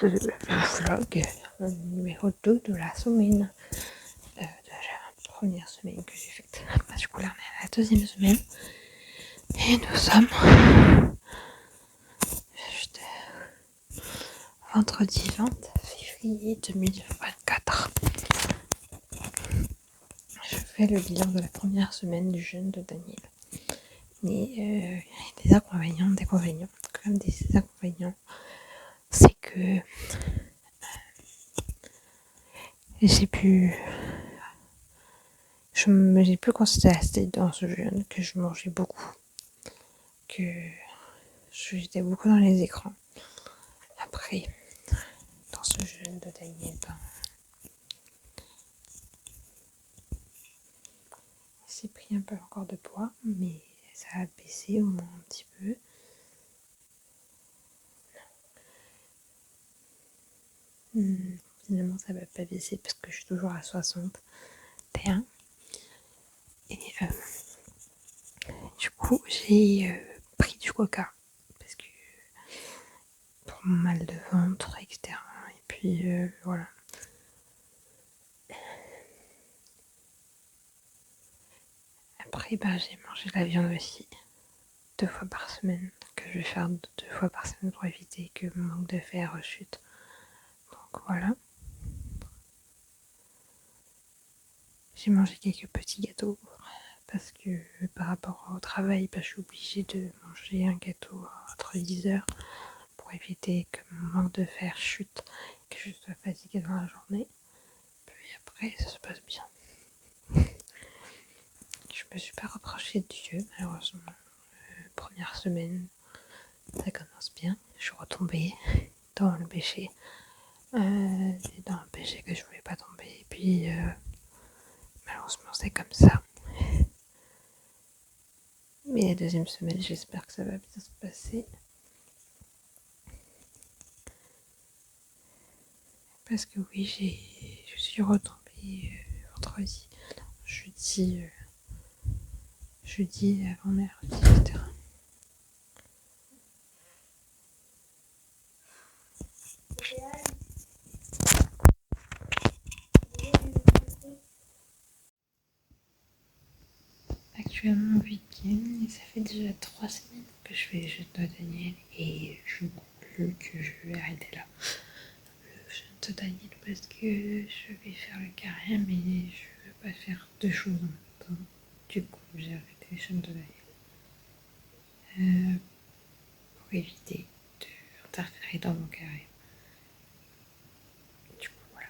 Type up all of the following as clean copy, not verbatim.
ce vlog, numéro 2 de la semaine, de la première semaine que j'ai faite. Du coup là on est à la deuxième semaine et nous sommes juste vendredi 20 février 2024. Je fais le bilan de la première semaine du jeûne de Daniel. Mais il y a des inconvénients, comme des inconvénients, c'est que j'ai pu constater dans ce jeûne que je mangeais beaucoup, que j'étais beaucoup dans les écrans. Après, dans ce jeûne de Daniel, j'ai pris un peu encore de poids, mais ça a baissé au moins un petit peu. Finalement, ça va pas baisser parce que je suis toujours à 61. Et du coup, j'ai pris du coca parce que pour mon mal de ventre, etc. Et puis voilà. Après, j'ai mangé de la viande aussi, 2 fois par semaine, que je vais faire 2 fois par semaine pour éviter que mon manque de fer chute. Donc voilà. J'ai mangé quelques petits gâteaux parce que par rapport au travail, je suis obligée de manger un gâteau entre 10 heures pour éviter que mon manque de fer chute, que je sois fatiguée dans la journée. Puis après, ça se passe bien. Je me suis pas reproché de Dieu, malheureusement. Première semaine, ça commence bien. Je suis retombée dans le péché. Dans un péché que je voulais pas tomber. Et puis, malheureusement, c'est comme ça. Mais la deuxième semaine, j'espère que ça va bien se passer. Parce que oui, je suis retombée vendredi, jeudi avant mercredi, etc. Actuellement, week-end, et ça fait déjà 3 semaines que je fais le jeûne de Daniel et je conclus que je vais arrêter là. Le jeûne de Daniel parce que je vais faire le carême et je veux pas faire 2 choses en même temps. Du coup, j'ai arrêté le jeûne de Daniel pour éviter d'interférer dans mon carême. Du coup, voilà.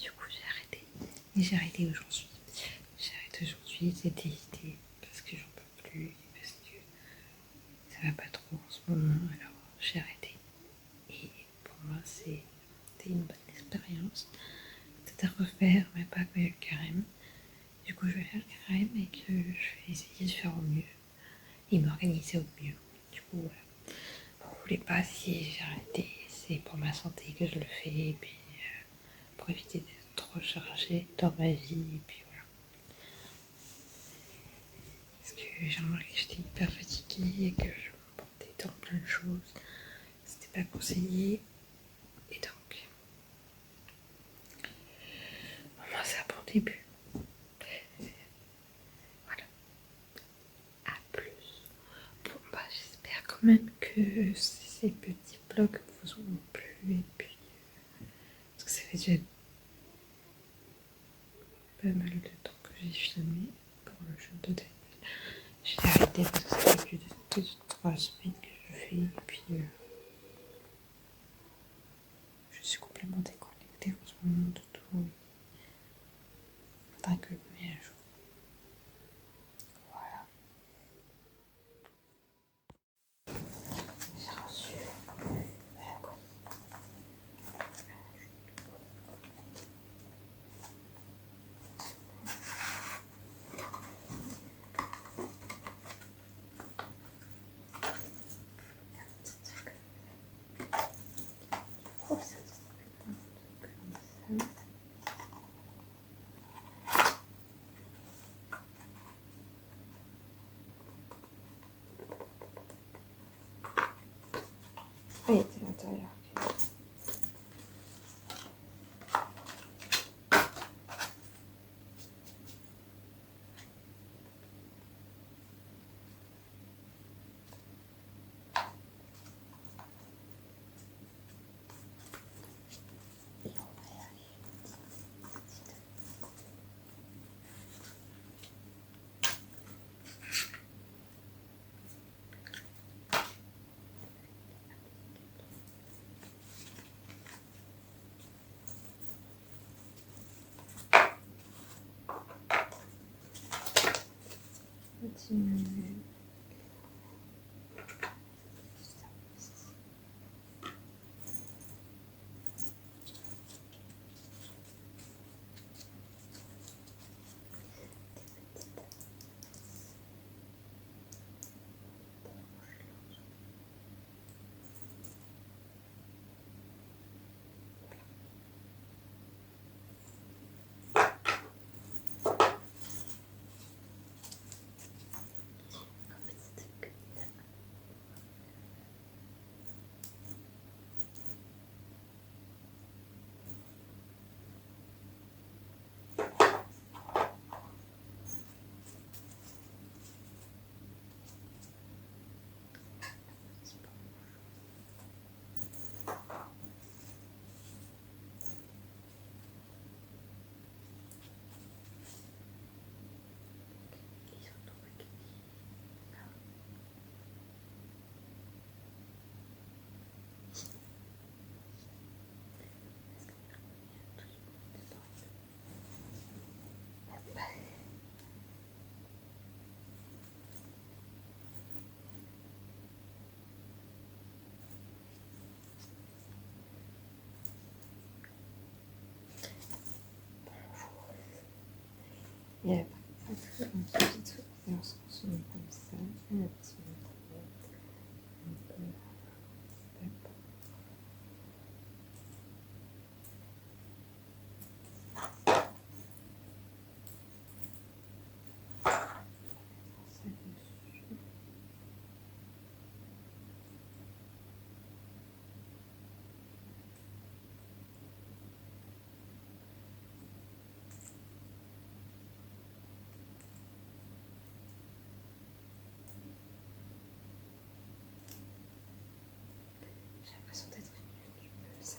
Du coup, j'ai arrêté. Et j'ai arrêté aujourd'hui. C'était idée parce que j'en peux plus et parce que ça va pas trop en ce moment, alors j'ai arrêté. Et pour moi, c'était une bonne expérience. Peut-être à refaire, mais pas que le carême. Du coup, je vais faire le carême et que je vais essayer de faire au mieux et m'organiser au mieux. Du coup, voilà. Vous voulez pas, si j'ai arrêté, c'est pour ma santé que je le fais et puis pour éviter d'être trop chargée dans ma vie et puis voilà. Parce que j'ai remarqué que j'étais hyper fatiguée et que je me portais dans plein de choses. C'était pas conseillé. Et donc, moi, c'est un bon début. Voilà. À plus. Bon, j'espère quand même que ces petits blogs vous ont plu. Et puis, parce que ça fait déjà pas mal de temps que j'ai filmé pour le jeu de Daniel. J'ai arrêté parce que ça fait plus de 3 semaines que je fais. Et puis, je suis complètement déconnectée en ce moment de tout. Faudrait que je me mette à jour. Voilà. J'ai reçu. Ah, il était à l'intérieur. Petit Et après, un petit truc, et on se consomme comme ça, et un petit peu, un peu, ça dessus. J'ai l'impression d'être une fumeuse.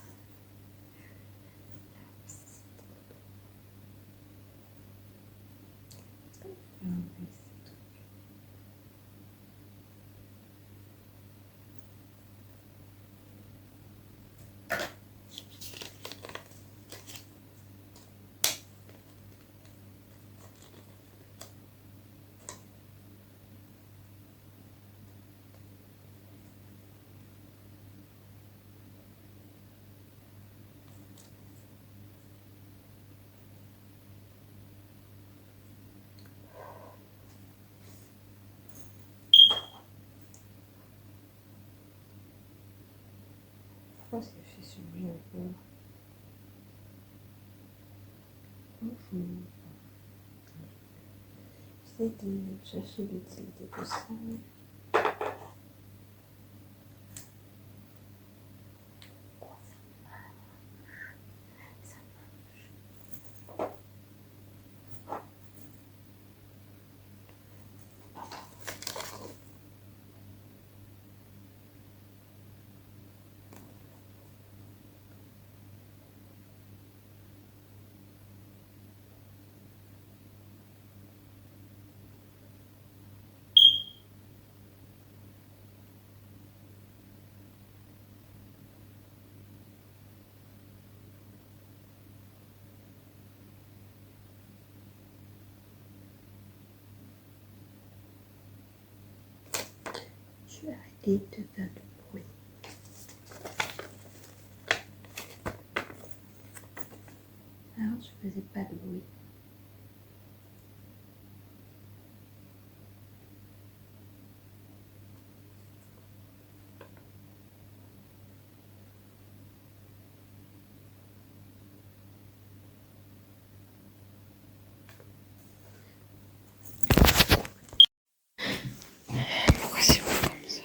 Je pense que je suis celui un peu. Bonjour. J'essaie de chercher l'utilité de ça. Je vais arrêter de faire du bruit. Alors, je faisais pas de bruit. Pourquoi c'est bon comme ça?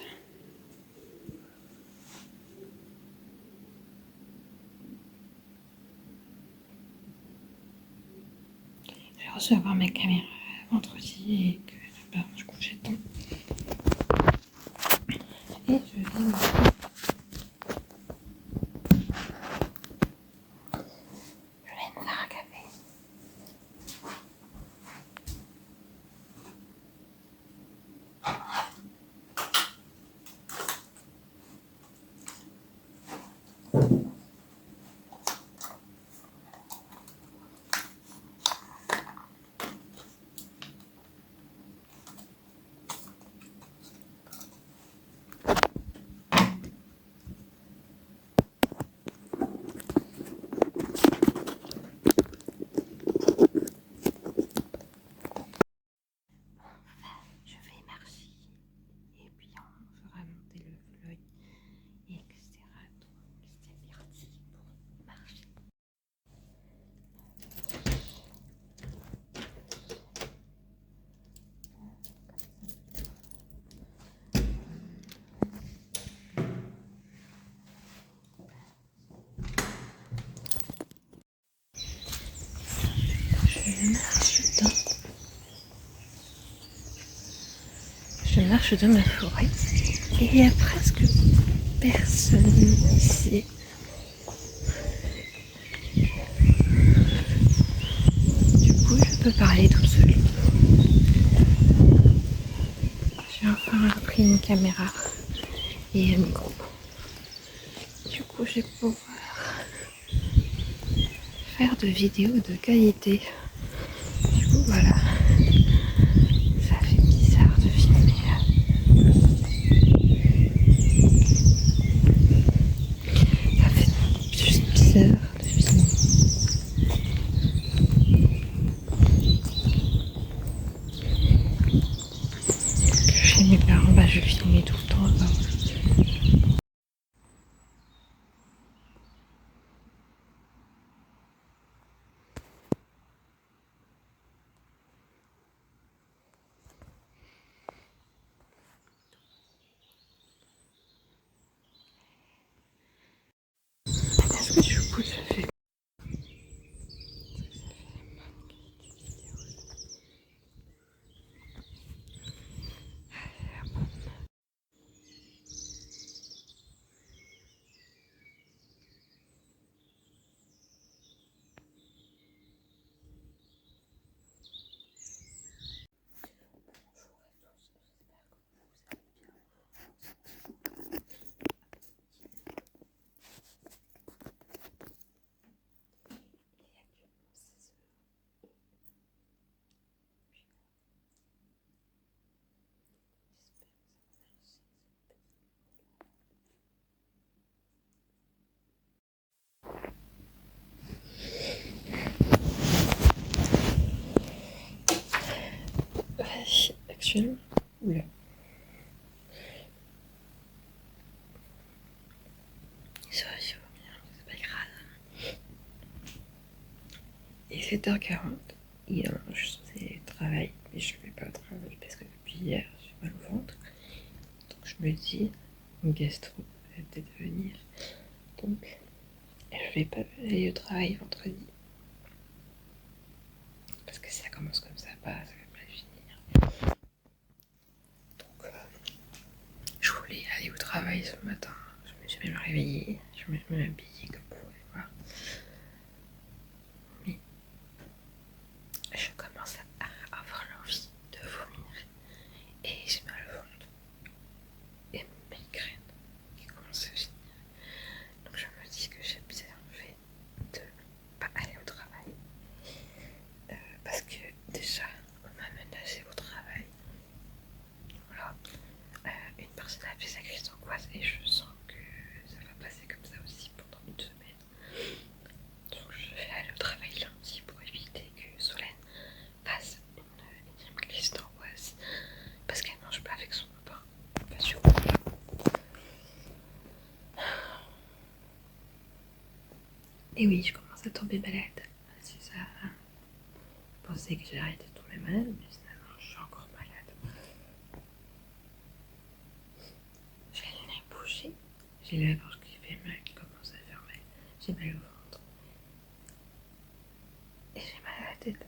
recevoir ma caméra vendredi et que je couchais tôt. Et je vais me faire un café. Je vais marcher et puis on fera monter le vlog, etc. Donc c'est parti pour marcher. Je marche dans ma forêt et il y a presque personne ici. Du coup, je peux parler toute seule. J'ai enfin pris une caméra et un micro. Du coup, je vais pouvoir faire de vidéos de qualité. Du coup, voilà. Ça fait bizarre de filmer là. Ça fait juste bizarre de filmer. Chez mes parents, je filmais tout le temps avant. Est-ce que du coup ça fait... Actuellement, oula. Ça va, c'est pas grave. Il est 7h40 et je suis censée travailler, mais je ne vais pas travailler parce que depuis hier j'ai mal au ventre. Donc je me dis, une gastro va peut-être venir. Donc je vais pas aller au travail vendredi. Parce que si ça commence comme ça, ça va pas finir. Donc je voulais aller au travail ce matin. Je me suis même réveillée, je me suis même habillée comme vous pouvez voir. Mais je commence à avoir l'envie de vomir et j'ai mal au ventre et mes migraines qui commencent à venir. Donc je me dis que j'ai bien fait de pas aller au travail parce que déjà on m'a menacé au travail. Voilà, une personne a fait sa crise d'angoisse et je sens que ça va passer comme ça aussi pendant une semaine. Donc je vais aller au travail lundi pour éviter que Solène fasse une énième crise d'angoisse parce qu'elle mange pas avec son pain. Pas sûr. Et oui, je commence à tomber malade. C'est ça. Je pensais que j'ai arrêté de tomber malade, mais finalement je suis encore malade. J'ai le nez bouché, j'ai la gorge qui fait mal, qui commence à faire mal, j'ai mal au ventre et j'ai mal à la tête.